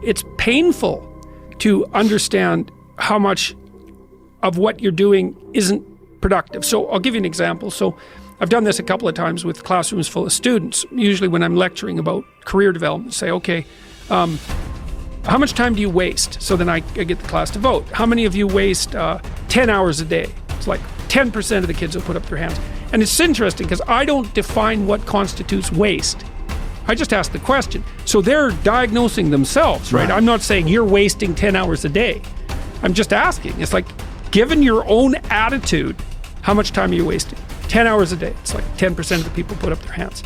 it's painful to understand how much of what you're doing isn't productive. So I'll give you an example. So I've done this a couple of times with classrooms full of students. Usually when I'm lecturing about career development, say, okay, how much time do you waste? So then I get the class to vote. How many of you waste 10 hours a day? It's like 10% of the kids will put up their hands. And it's interesting because I don't define what constitutes waste. I just ask the question. So they're diagnosing themselves, right? I'm not saying you're wasting 10 hours a day. I'm just asking. It's like, given your own attitude, how much time are you wasting? 10 hours a day. It's like 10% of the people put up their hands.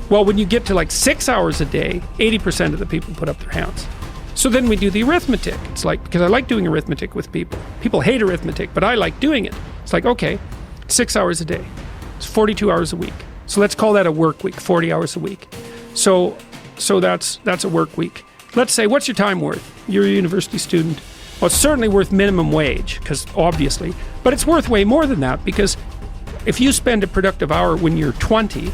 Well, when you get to like 6 hours a day, 80% of the people put up their hands. So then we do the arithmetic. It's like, because I like doing arithmetic with people. People hate arithmetic, but I like doing it. It's like, okay, 6 hours a day. It's 42 hours a week. So let's call that a work week, 40 hours a week. So that's a work week. Let's say, what's your time worth? You're a university student. Well, it's certainly worth minimum wage, because obviously, but it's worth way more than that, because if you spend a productive hour when you're 20,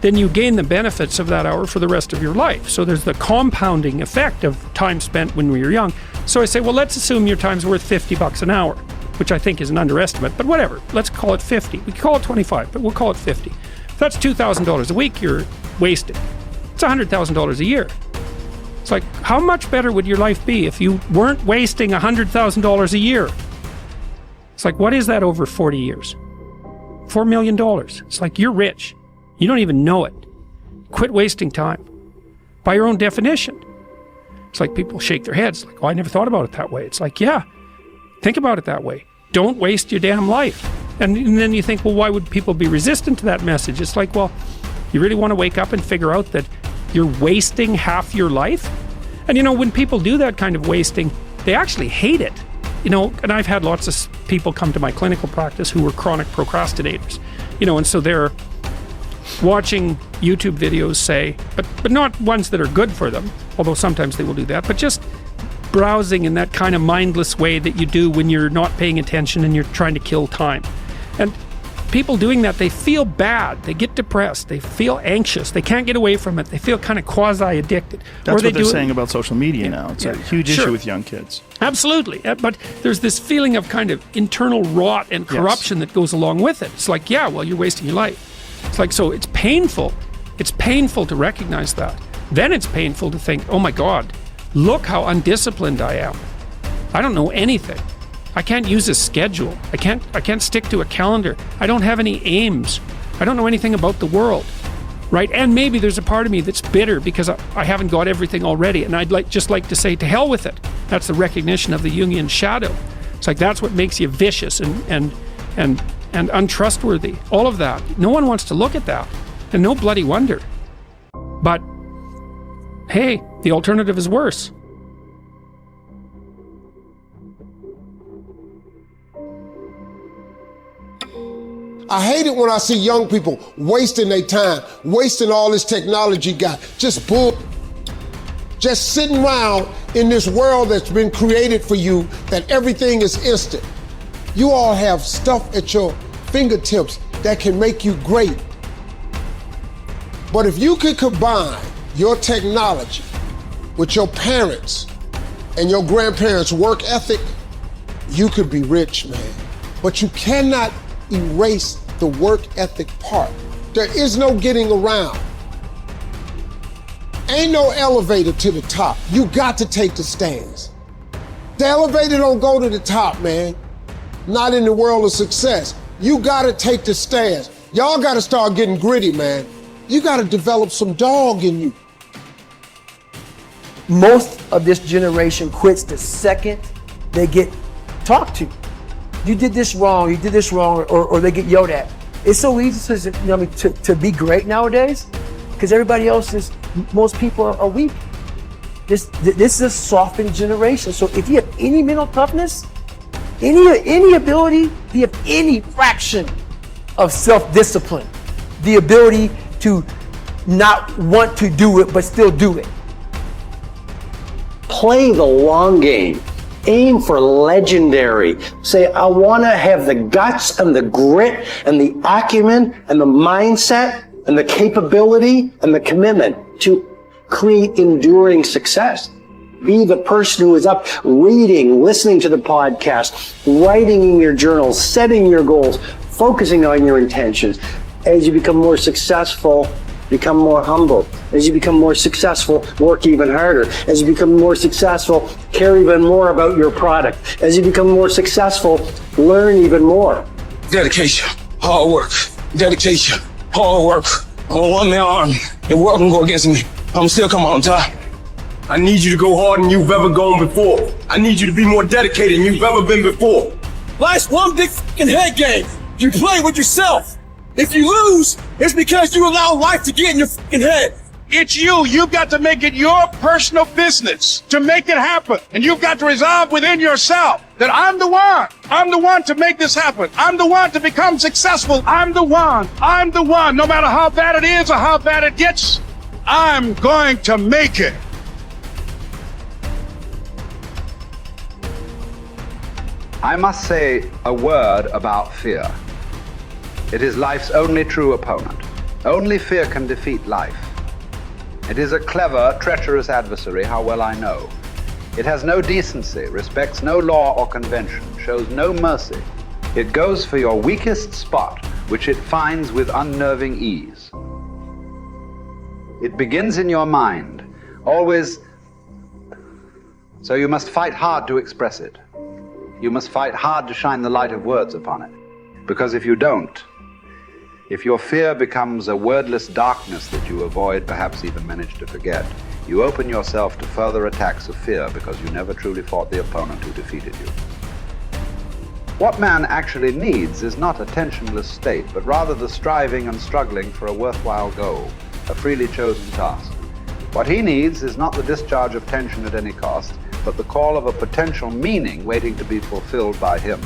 then you gain the benefits of that hour for the rest of your life. So there's the compounding effect of time spent when we were young. So I say, well, let's assume your time's worth $50 an hour, which I think is an underestimate, but whatever. Let's call it 50. We can call it 25, but we'll call it 50. If that's $2,000 a week you're wasting. It's $100,000 a year. It's like, how much better would your life be if you weren't wasting $100,000 a year? It's like, what is that over 40 years? $4 million. It's like, you're rich. You don't even know it. Quit wasting time. By your own definition. It's like people shake their heads, like, oh, I never thought about it that way. It's like, yeah, think about it that way. Don't waste your damn life. And then you think, well, why would people be resistant to that message? It's like, well, you really want to wake up and figure out that you're wasting half your life? And you know, when people do that kind of wasting, they actually hate it. You know, and I've had lots of people come to my clinical practice who were chronic procrastinators. You know, and so they're watching YouTube videos, say, but not ones that are good for them, although sometimes they will do that, but just browsing in that kind of mindless way that you do when you're not paying attention and you're trying to kill time. And people doing that, they feel bad, they get depressed, they feel anxious, they can't get away from it, they feel kind of quasi-addicted. That's what they're saying about social media now. It's a huge issue with young kids. Absolutely, but there's this feeling of kind of internal rot and corruption that goes along with it. It's like, yeah, well, you're wasting your life. It's like, so it's painful. It's painful to recognize that. Then it's painful to think, oh my God, look how undisciplined I am. I don't know anything. I can't use a schedule. I can't stick to a calendar. I don't have any aims. I don't know anything about the world, right? And maybe there's a part of me that's bitter because I haven't got everything already, and I'd just like to say, to hell with it. That's the recognition of the Jungian shadow. It's like, that's what makes you vicious and untrustworthy. All of that. No one wants to look at that, and no bloody wonder. But hey, the alternative is worse. I hate it when I see young people wasting their time, wasting all this technology got, just sitting around in this world that's been created for you, that everything is instant. You all have stuff at your fingertips that can make you great. But if you could combine your technology with your parents and your grandparents' work ethic, you could be rich, man. But you cannot erase the work ethic part. There is no getting around. Ain't no elevator to the top. You got to take the stairs. The elevator don't go to the top, man. Not in the world of success. You gotta take the stairs. Y'all gotta start getting gritty, man. You gotta develop some dog in you. Most of this generation quits the second they get talked to. You did this wrong, or they get yelled at. It's so easy to be great nowadays because everybody else is, most people are weak. This is a softened generation. So if you have any mental toughness, any ability, if you have any fraction of self-discipline, the ability to not want to do it but still do it. Play the long game. Aim for legendary. Say, I want to have the guts and the grit and the acumen and the mindset and the capability and the commitment to create enduring success. Be the person who is up reading, listening to the podcast, writing in your journal, setting your goals, focusing on your intentions. As you become more successful, become more humble. As you become more successful, work even harder. As you become more successful, care even more about your product. As you become more successful, learn even more. Dedication, hard work. Dedication, hard work. I'm a one-man army. The world can go against me. I'm still come out on top. I need you to go harder than you've ever gone before. I need you to be more dedicated than you've ever been before. Life's one big fucking head game. You play with yourself. If you lose, it's because you allow life to get in your fucking head. It's you. You've got to make it your personal business to make it happen. And you've got to resolve within yourself that I'm the one. I'm the one to make this happen. I'm the one to become successful. I'm the one. I'm the one. No matter how bad it is or how bad it gets, I'm going to make it. I must say a word about fear. It is life's only true opponent. Only fear can defeat life. It is a clever, treacherous adversary, how well I know. It has no decency, respects no law or convention, shows no mercy. It goes for your weakest spot, which it finds with unnerving ease. It begins in your mind, always, so you must fight hard to express it. You must fight hard to shine the light of words upon it. Because if you don't, if your fear becomes a wordless darkness that you avoid, perhaps even manage to forget, you open yourself to further attacks of fear because you never truly fought the opponent who defeated you. What man actually needs is not a tensionless state, but rather the striving and struggling for a worthwhile goal, a freely chosen task. What he needs is not the discharge of tension at any cost, but the call of a potential meaning waiting to be fulfilled by him.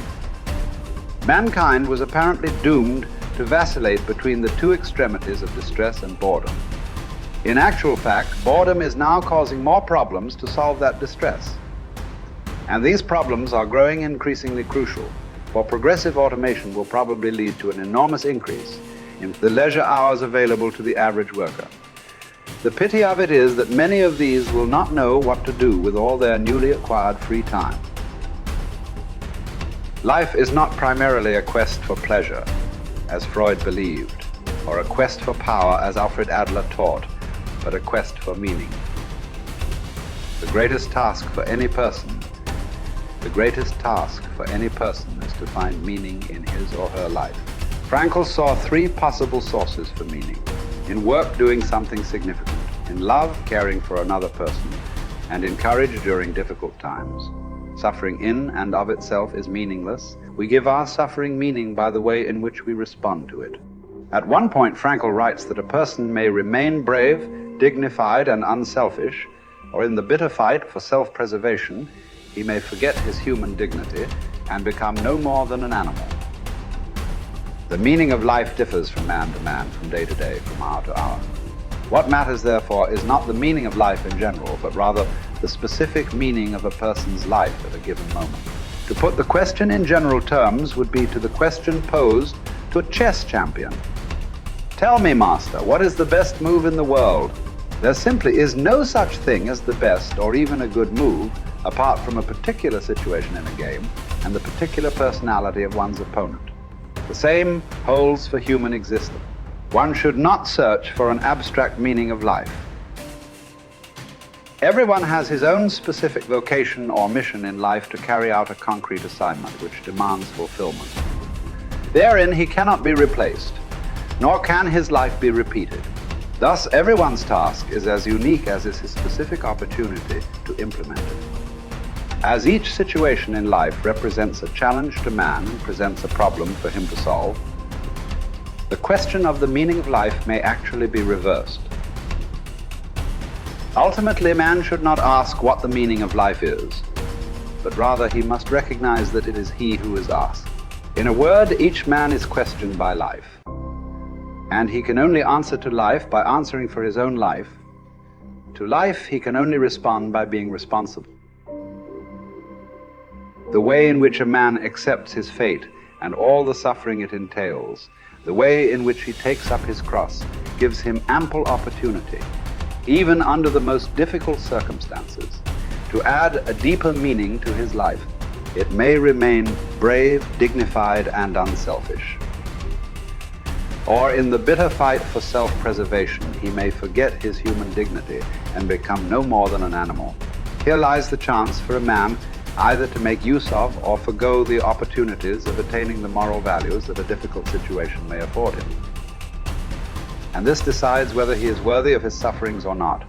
Mankind was apparently doomed to vacillate between the two extremities of distress and boredom. In actual fact, boredom is now causing more problems to solve that distress. And these problems are growing increasingly crucial, for progressive automation will probably lead to an enormous increase in the leisure hours available to the average worker. The pity of it is that many of these will not know what to do with all their newly acquired free time. Life is not primarily a quest for pleasure, as Freud believed, or a quest for power, as Alfred Adler taught, but a quest for meaning. The greatest task for any person is to find meaning in his or her life. Frankl saw three possible sources for meaning: in work, doing something significant; in love, caring for another person; and in courage during difficult times. Suffering in and of itself is meaningless. We give our suffering meaning by the way in which we respond to it. At one point, Frankl writes that a person may remain brave, dignified, and unselfish, or in the bitter fight for self-preservation, he may forget his human dignity and become no more than an animal. The meaning of life differs from man to man, from day to day, from hour to hour. What matters, therefore, is not the meaning of life in general, but rather the specific meaning of a person's life at a given moment. To put the question in general terms would be to the question posed to a chess champion. Tell me, master, what is the best move in the world? There simply is no such thing as the best or even a good move apart from a particular situation in a game and the particular personality of one's opponent. The same holds for human existence. One should not search for an abstract meaning of life. Everyone has his own specific vocation or mission in life to carry out a concrete assignment which demands fulfillment. Therein he cannot be replaced, nor can his life be repeated. Thus, everyone's task is as unique as is his specific opportunity to implement it. As each situation in life represents a challenge to man and presents a problem for him to solve, the question of the meaning of life may actually be reversed. Ultimately, man should not ask what the meaning of life is, but rather he must recognize that it is he who is asked. In a word, each man is questioned by life, and he can only answer to life by answering for his own life. To life, he can only respond by being responsible. The way in which a man accepts his fate and all the suffering it entails, the way in which he takes up his cross, gives him ample opportunity, even under the most difficult circumstances, to add a deeper meaning to his life, it may remain brave, dignified, and unselfish. Or in the bitter fight for self-preservation, he may forget his human dignity and become no more than an animal. Here lies the chance for a man either to make use of or forgo the opportunities of attaining the moral values that a difficult situation may afford him. And this decides whether he is worthy of his sufferings or not.